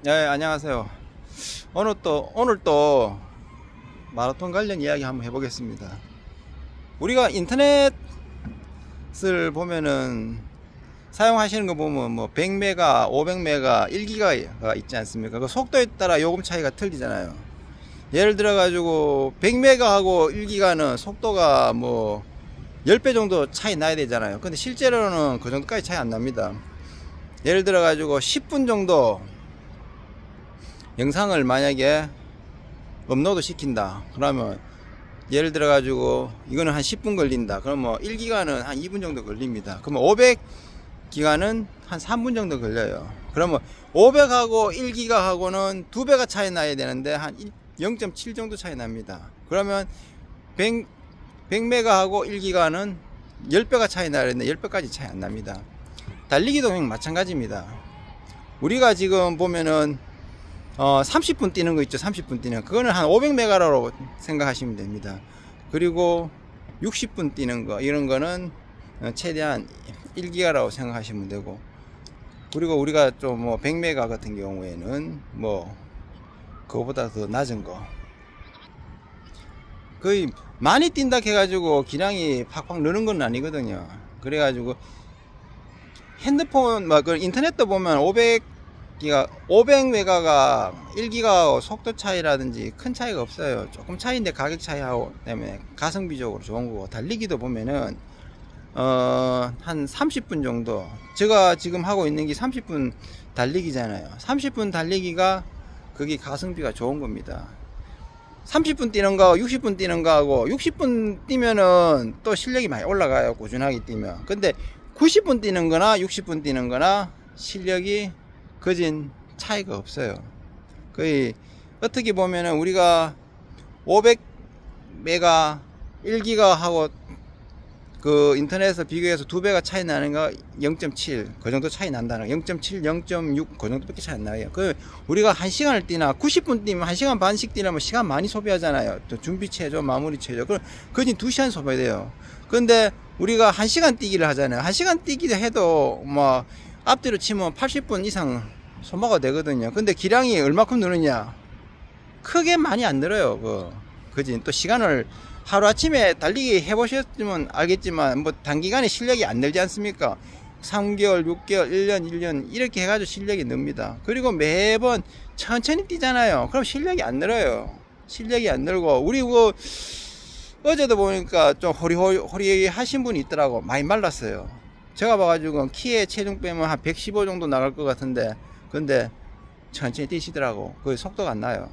네, 안녕하세요. 오늘 또 마라톤 관련 이야기 한번 해보겠습니다. 우리가 인터넷을 보면은 사용하시는 거 보면 뭐 100메가, 500메가, 1기가가 있지 않습니까? 그 속도에 따라 요금 차이가 틀리잖아요. 예를 들어 가지고 100메가하고 1기가는 속도가 뭐 10배 정도 차이 나야 되잖아요. 근데 실제로는 그 정도까지 차이 안 납니다. 예를 들어 가지고 10분 정도 영상을 만약에 업로드 시킨다 그러면 예를 들어 가지고 이거는 한 10분 걸린다 그러면 1기가는 한 2분 정도 걸립니다. 그러면 500기가는 한 3분 정도 걸려요. 그러면 500하고 1기가하고는 2배가 차이 나야 되는데 한 0.7 정도 차이 납니다. 그러면 100메가하고 1기가는 10배가 차이 나야 되는데 10배까지 차이 안 납니다. 달리기도 마찬가지입니다. 우리가 지금 보면은 30분 뛰는 거 있죠. 30분 뛰는 그거는 한 500메가라고 생각하시면 됩니다. 그리고 60분 뛰는 거 이런 거는 최대한 1기가라고 생각하시면 되고, 그리고 우리가 좀 뭐 100메가 같은 경우에는 뭐 그거보다 더 낮은 거 거의 많이 뛴다 해가지고 기량이 팍팍 느는 건 아니거든요. 그래가지고 핸드폰 그 인터넷도 보면 500메가가 1기가 속도 차이라든지 큰 차이가 없어요. 조금 차이인데 가격 차이하고 때문에 가성비적으로 좋은 거고, 달리기도 보면은 한 30분 정도, 제가 지금 하고 있는 게 30분 달리기잖아요. 30분 달리기가 그게 가성비가 좋은 겁니다. 30분 뛰는 거 60분 뛰는 거하고 60분 뛰면은 또 실력이 많이 올라가요. 꾸준하게 뛰면. 근데 90분 뛰는 거나 60분 뛰는 거나 실력이 거진 차이가 없어요. 거의 어떻게 보면은 우리가 500메가 1기가 하고 그 인터넷에서 비교해서 2배가 차이 나는 거 0.7 그 정도 차이 난다는 거, 0.7 0.6 그 정도밖에 차이 안 나요. 그 우리가 1시간을 뛰나 90분 뛰면 1시간 반씩 뛰려면 시간 많이 소비하잖아요. 또 준비 체조, 마무리 체조, 그럼 거진 2시간 소비돼요. 근데 우리가 1시간 뛰기를 하잖아요. 1시간 뛰기도 해도 뭐 앞뒤로 치면 80분 이상 소모가 되거든요. 근데 기량이 얼마큼 느느냐? 크게 많이 안 늘어요. 그지? 또 시간을 하루아침에 달리기 해보셨으면 알겠지만 뭐 단기간에 실력이 안 늘지 않습니까? 3개월, 6개월, 1년, 1년 이렇게 해가지고 실력이 ны입니다. 그리고 매번 천천히 뛰잖아요. 그럼 실력이 안 늘어요. 실력이 안 늘고, 우리 어제도 보니까 좀 호리호리 하신 분이 있더라고. 많이 말랐어요. 제가 봐가지고 키에 체중 빼면 한 115 정도 나갈 것 같은데, 근데 천천히 뛰시더라고. 그 속도가 안 나요.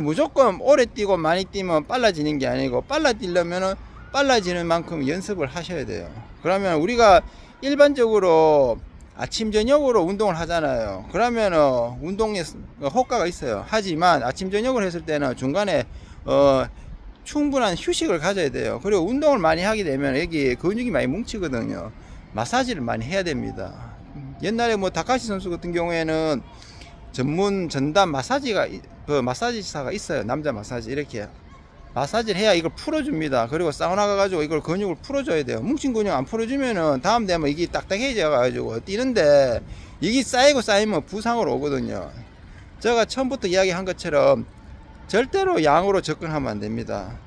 무조건 오래 뛰고 많이 뛰면 빨라지는 게 아니고, 빨라 뛰려면은 빨라지는 만큼 연습을 하셔야 돼요. 그러면 우리가 일반적으로 아침 저녁으로 운동을 하잖아요. 그러면은 운동에 효과가 있어요. 하지만 아침 저녁을 했을 때는 중간에 충분한 휴식을 가져야 돼요. 그리고 운동을 많이 하게 되면 여기 근육이 많이 뭉치거든요. 마사지를 많이 해야 됩니다. 옛날에 뭐 다카시 선수 같은 경우에는 전문 전담 마사지가 마사지사가 있어요. 남자 마사지 이렇게 마사지를 해야 이걸 풀어줍니다. 그리고 사우나 가가지고 이걸 근육을 풀어줘야 돼요. 뭉친 근육 안 풀어주면은 다음 되면 이게 딱딱해져 가지고 뛰는데 이게 쌓이면 부상으로 오거든요. 제가 처음부터 이야기한 것처럼 절대로 양으로 접근하면 안 됩니다.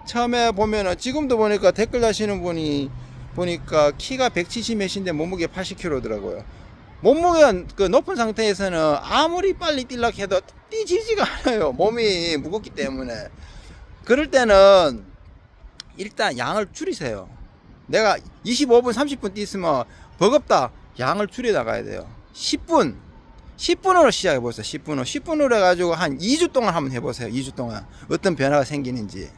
처음에 보면은, 지금도 보니까 댓글 다시는 분이 보니까 키가 170 몇인데 몸무게 80kg더라고요. 몸무게가 높은 상태에서는 아무리 빨리 뛰려고 해도 뛰지지가 않아요. 몸이 무겁기 때문에. 그럴 때는 일단 양을 줄이세요. 내가 25분 30분 뛰었으면 버겁다, 양을 줄여 나가야 돼요. 10분으로 시작해 보세요. 10분으로 해가지고 한 2주 동안 한번 해보세요. 2주 동안 어떤 변화가 생기는지.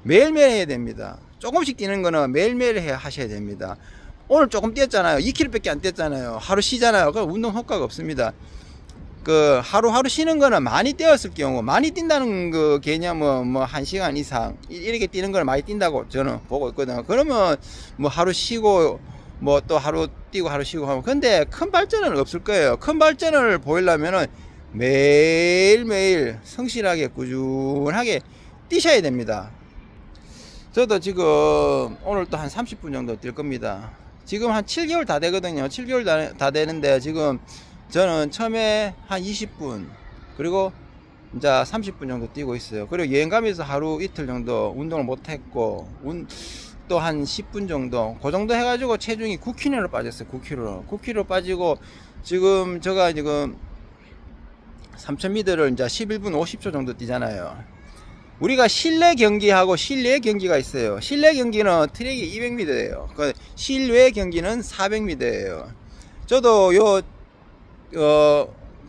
매일매일 해야 됩니다. 조금씩 뛰는 거는 매일매일 하셔야 됩니다. 오늘 조금 뛰었잖아요. 2km 밖에 안 뛰었잖아요. 하루 쉬잖아요. 그럼 운동 효과가 없습니다. 하루하루 쉬는 거는 많이 뛰었을 경우, 많이 뛴다는 그 개념은 뭐 1시간 이상 이렇게 뛰는 걸 많이 뛴다고 저는 보고 있거든요. 그러면 뭐 하루 쉬고 뭐 또 하루 뛰고 하루 쉬고 하면, 근데 큰 발전은 없을 거예요. 큰 발전을 보이려면은 매일매일 성실하게 꾸준하게 뛰셔야 됩니다. 저도 지금 오늘 또 한 30분 정도 뛸 겁니다. 지금 한 7개월 다 되거든요. 7개월 다 되는데 지금 저는 처음에 한 20분 그리고 이제 30분 정도 뛰고 있어요. 그리고 여행 가면서 하루 이틀 정도 운동을 못했고 또 한 10분 정도 그 정도 해가지고 체중이 9kg로 빠졌어요. 9kg 빠지고 지금 제가 지금 3000m를 이제 11분 50초 정도 뛰잖아요. 우리가 실내 경기하고 실외 경기가 있어요. 실내 경기는 트랙이 200m예요. 그 실외 경기는 400m예요. 저도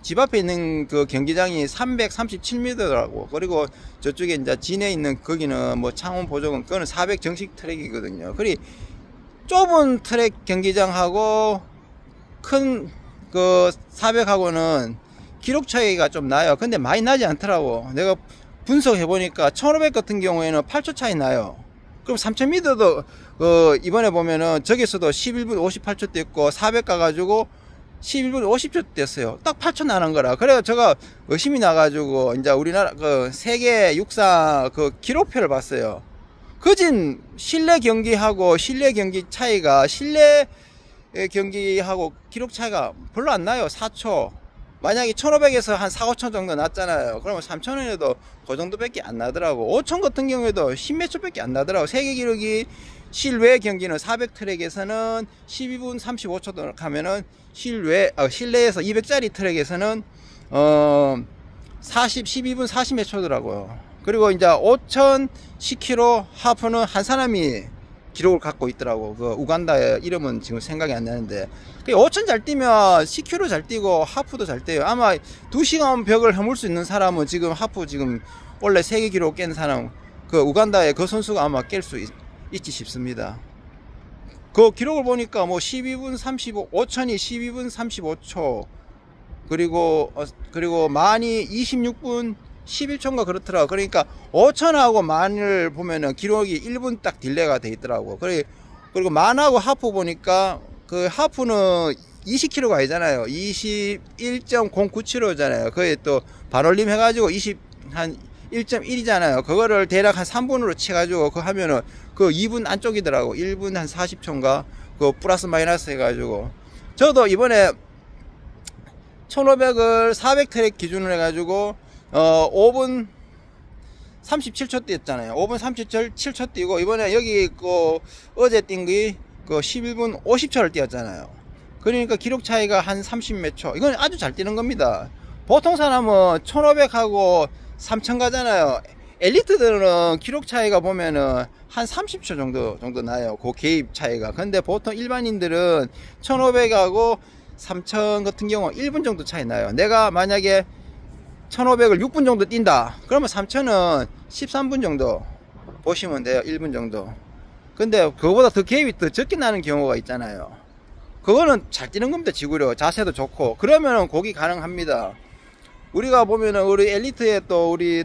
집 앞에 있는 그 경기장이 337m더라고. 그리고 저쪽에 이제 진해 있는 거기는 뭐 창원 보조군 그거는 400 정식 트랙이거든요. 그리 좁은 트랙 경기장하고 큰 그 400하고는 기록 차이가 좀 나요. 근데 많이 나지 않더라고. 내가 분석해 보니까 1500 같은 경우에는 8초 차이 나요. 그럼 3000m도 이번에 보면은 저기서도 11분 58초 뛰었고 400 가가지고 11분 50초 뛰었어요. 딱 8초 나는 거라. 그래서 제가 의심이 나가지고 이제 우리나라 그 세계 육상 그 기록표를 봤어요. 그진 실내 경기하고 실내 경기 차이가 실내 경기하고 기록 차이가 별로 안 나요. 4초. 만약에 1500에서 한 4, 5천 정도 났잖아요. 그러면 3000원에도 그 정도밖에 안 나더라고. 5000 같은 경우에도 10몇 초밖에 안 나더라고. 세계 기록이 실외 경기는 400 트랙에서는 12분 35초 하면은 실내에서 200짜리 트랙에서는 12분 40몇 초더라고요. 그리고 이제 5000 10km 하프는 한 사람이 기록을 갖고 있더라고. 그 우간다의 이름은 지금 생각이 안 나는데 5000 잘 뛰면 10km 잘 뛰고 하프도 잘 뛰어요. 아마 2시간 벽을 허물 수 있는 사람은 지금 하프 지금 원래 세계 기록 깬 사람 그 우간다의 그 선수가 아마 깰 수 있지 싶습니다. 그 기록을 보니까 뭐 12분 35 5000이 12분 35초 그리고 만이 26분 11초인가 그렇더라고. 그러니까 5000하고 만을 보면은 기록이 1분 딱 딜레이가 돼 있더라고. 그리고 만하고 하프 보니까 그 하프는 20km가 아니잖아요. 21.097호잖아요. 그게 또 반올림 해가지고 한 1.1이잖아요. 그거를 대략 한 3분으로 쳐가지고 그거 하면은 그 2분 안쪽이더라고. 1분 한 40초인가 그 플러스 마이너스 해가지고 저도 이번에 1500을 400 트랙 기준으로 해가지고 5분 37초 뛰었잖아요. 5분 37초 뛰고 이번에 여기 그 어제 뛴 게 그 11분 50초를 뛰었잖아요. 그러니까 기록 차이가 한 30몇 초. 이건 아주 잘 뛰는 겁니다. 보통 사람은 1500하고 3000 가잖아요. 엘리트들은 기록 차이가 보면은 한 30초 정도 나요. 그 개입 차이가. 근데 보통 일반인들은 1500하고 3000 같은 경우 1분 정도 차이 나요. 내가 만약에 1500을 6분 정도 뛴다. 그러면 3000은 13분 정도 보시면 돼요. 1분 정도. 근데 그거보다 더 개입이 더 적게 나는 경우가 있잖아요. 그거는 잘 뛰는 겁니다. 지구력. 자세도 좋고. 그러면은 그게 가능합니다. 우리가 보면은 우리 엘리트에 우리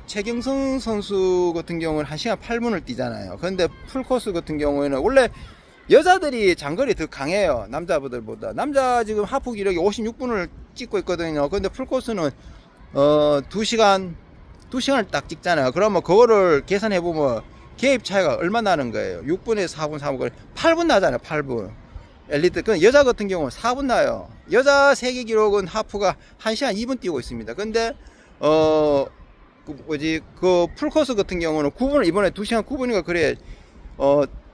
최경성 선수 같은 경우는 1시간 8분을 뛰잖아요. 근데 풀코스 같은 경우에는 원래 여자들이 장거리 더 강해요. 남자분들보다. 남자 지금 하프 기록이 56분을 찍고 있거든요. 근데 풀코스는 2시간을 딱 찍잖아요. 그러면 그거를 계산해보면 개입 차이가 얼마 나는 거예요. 6분에서 4분 8분 나잖아요. 8분. 엘리트. 그 여자 같은 경우는 4분 나요. 여자 세계 기록은 하프가 1시간 2분 뛰고 있습니다. 근데 그 풀코스 같은 경우는 9분을 이번에 2시간 9분인가 그래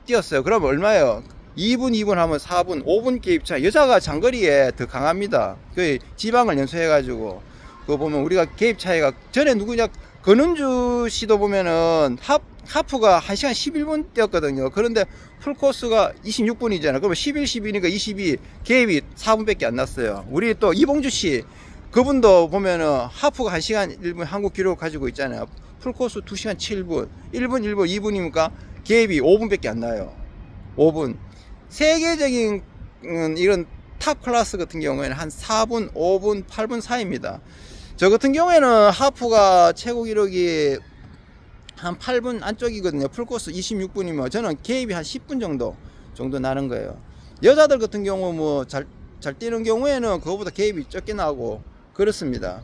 뛰었어요. 그러면 얼마예요? 2분 하면 4분 5분 개입 차이. 여자가 장거리에 더 강합니다. 그 지방을 연소해가지고 그거 보면 우리가 개입 차이가 전에 누구냐 권은주 씨도 보면은 하프가 1시간 11분 뛰었거든요. 그런데 풀코스가 26분이잖아요. 그러면 11, 12니까 22 개입이 4분밖에 안 났어요. 우리 또 이봉주 씨 그분도 보면은 하프가 1시간 1분 한국 기록 가지고 있잖아요. 풀코스 2시간 7분 1분 2분이니까 개입이 5분밖에 안 나요. 5분. 세계적인 이런 탑 클래스 같은 경우에는 한 4분, 5분, 8분 사이입니다. 저 같은 경우에는 하프가 최고 기록이 한 8분 안쪽이거든요. 풀코스 26분이면 저는 개입이 한 10분 정도 나는 거예요. 여자들 같은 경우 뭐 잘 뛰는 경우에는 그거보다 개입이 적게 나고 그렇습니다.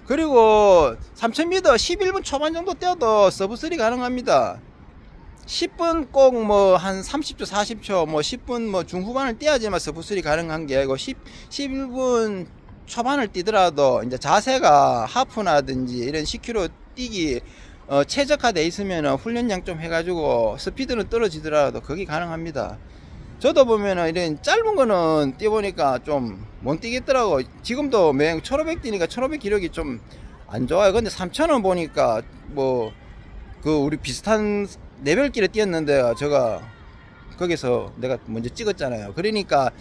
그리고 3000m 11분 초반 정도 뛰어도 서브3 가능합니다. 10분 꼭 뭐 한 30초 40초 뭐 10분 뭐 중후반을 뛰어야지만 서브스리 가능한 게 아니고 11분 초반을 뛰더라도 이제 자세가 하프나든지 이런 10km 뛰기 최적화돼 있으면 훈련량 좀 해가지고 스피드는 떨어지더라도 그게 가능합니다. 저도 보면은 이런 짧은 거는 뛰어보니까 좀 못 뛰겠더라고. 지금도 맹 1500 뛰니까 1500 기록이 좀 안 좋아요. 근데 3000원 보니까 뭐 그 우리 비슷한 레벨길에 뛰었는데 제가 거기서 내가 먼저 찍었잖아요. 그러니까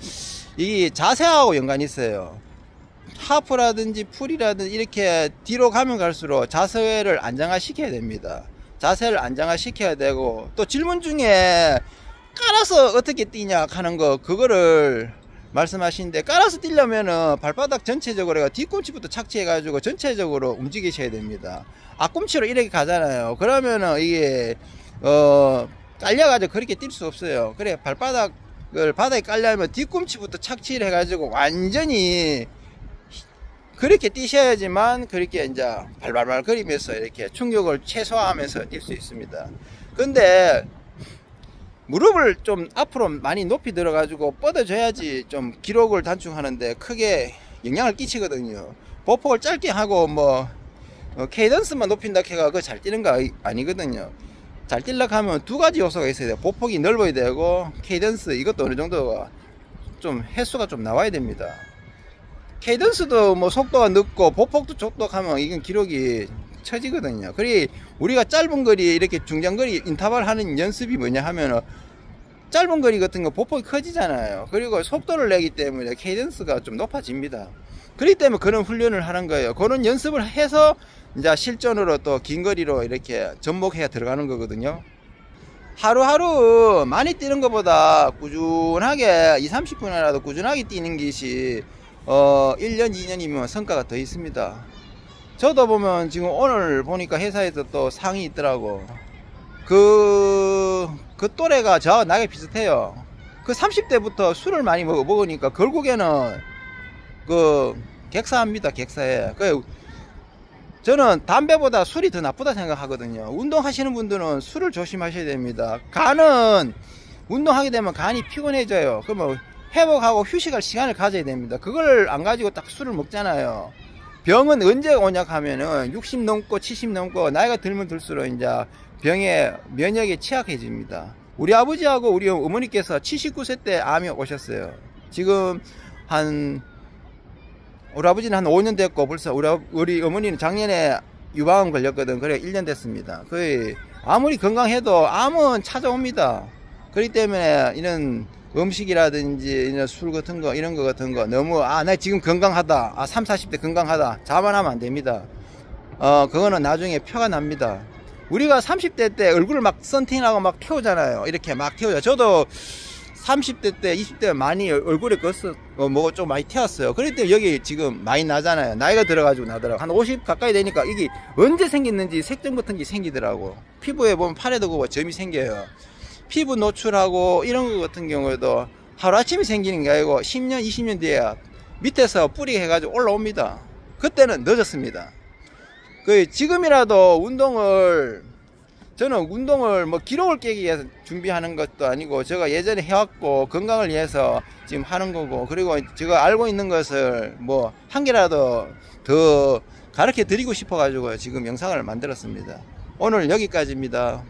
이 자세하고 연관이 있어요. 하프라든지 풀이라든지 이렇게 뒤로 가면 갈수록 자세를 안정화 시켜야 됩니다. 자세를 안정화 시켜야 되고, 또 질문 중에 깔아서 어떻게 뛰냐 하는 거, 그거를 말씀하시는데, 깔아서 뛰려면은 발바닥 전체적으로 뒤꿈치부터 착지해 가지고 전체적으로 움직이셔야 됩니다. 앞꿈치로 이렇게 가잖아요. 그러면은 이게 깔려가지고 그렇게 뛸 수 없어요. 그래, 발바닥을 바닥에 깔려면 뒤꿈치부터 착지를 해가지고 완전히 그렇게 뛰셔야지만 그렇게 이제 발발발 거리면서 이렇게 충격을 최소화하면서 뛸 수 있습니다. 근데 무릎을 좀 앞으로 많이 높이 들어가지고 뻗어줘야지 좀 기록을 단축하는데 크게 영향을 끼치거든요. 보폭을 짧게 하고 뭐 케이던스만 높인다 해가 그거 잘 뛰는 거 아니거든요. 잘 뛰려고 하면 두 가지 요소가 있어야 돼요. 보폭이 넓어야 되고 케이던스, 이것도 어느 정도 좀 횟수가 좀 나와야 됩니다. 케이던스도 뭐 속도가 늦고 보폭도 촉독하면 이건 기록이 처지거든요. 그리 우리가 짧은 거리 이렇게 중장거리 인터벌 하는 연습이 뭐냐 하면은 짧은 거리 같은 거 보폭이 커지잖아요. 그리고 속도를 내기 때문에 케이던스가 좀 높아집니다. 그렇기 때문에 그런 훈련을 하는 거예요. 그런 연습을 해서 이제 실전으로 또 긴 거리로 이렇게 접목해야 들어가는 거거든요. 하루하루 많이 뛰는 것보다 꾸준하게 20-30분이라도 꾸준하게 뛰는 것이 1년 2년이면 성과가 더 있습니다. 저도 보면 지금 오늘 보니까 회사에서 또 상이 있더라고. 그 또래가 저하고 나이 비슷해요. 그 30대부터 술을 많이 먹으니까 결국에는 객사합니다. 객사해. 저는 담배보다 술이 더 나쁘다 생각하거든요. 운동하시는 분들은 술을 조심하셔야 됩니다. 간은 운동하게 되면 간이 피곤해져요. 그러면 회복하고 휴식할 시간을 가져야 됩니다. 그걸 안 가지고 딱 술을 먹잖아요. 병은 언제 오냐 하면은 60 넘고 70 넘고 나이가 들면 들수록 이제 병의 면역이 취약해집니다. 우리 아버지하고 우리 어머니께서 79세 때 암이 오셨어요. 지금 우리 아버지는 한 5년 됐고 벌써 우리 어머니는 작년에 유방암 걸렸거든. 그래 1년 됐습니다. 거의 아무리 건강해도 암은 찾아옵니다. 그렇기 때문에 이런 음식이라든지 이런 술 같은 거 이런 거 같은 거 너무 나 지금 건강하다 30, 40대 건강하다 자만하면 안 됩니다. 그거는 나중에 표가 납니다. 우리가 30대 때 얼굴을 막 썬팅하고 막 태우잖아요. 이렇게 막 태우죠. 저도 30대 때 20대 많이 얼굴에 뭐 좀 많이 태웠어요. 그럴 때 여기 지금 많이 나잖아요. 나이가 들어가지고 나더라고. 한 50 가까이 되니까 이게 언제 생겼는지 색점 같은 게 생기더라고. 피부에 보면 팔에도 그거 점이 생겨요. 피부 노출하고 이런 거 같은 경우에도 하루아침에 생기는 게 아니고 10년 20년 뒤에 밑에서 뿌리 해가지고 올라옵니다. 그때는 늦었습니다. 지금이라도 저는 운동을 뭐 기록을 깨기 위해서 준비하는 것도 아니고 제가 예전에 해왔고 건강을 위해서 지금 하는 거고, 그리고 제가 알고 있는 것을 뭐 한 개라도 더 가르쳐 드리고 싶어 가지고 지금 영상을 만들었습니다. 오늘 여기까지입니다.